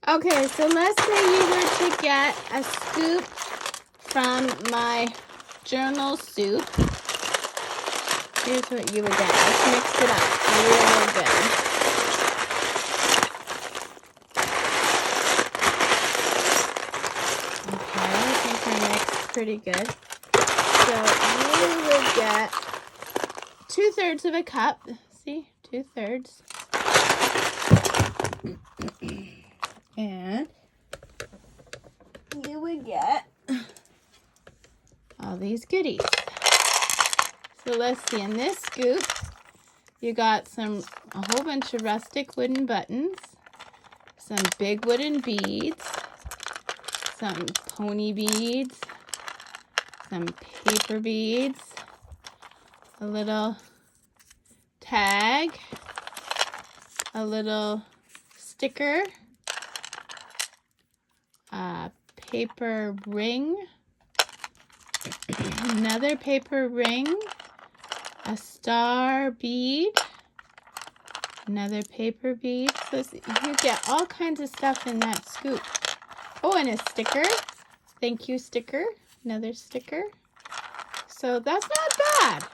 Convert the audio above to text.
Okay, so let's say you were to get a scoop from my journal soup. Here's what you would get. Let's mix it up real good. Okay, I think I mixed pretty good. So you would get 2/3 of a cup. See, 2/3. And you would get all these goodies. So let's see, in this scoop, you got a whole bunch of rustic wooden buttons, some big wooden beads, some pony beads, some paper beads, a little tag, a little sticker, a paper ring, another paper ring, a star bead, another paper bead. So you get all kinds of stuff in that scoop. Oh, and a sticker. Thank you sticker. Another sticker. So that's not bad.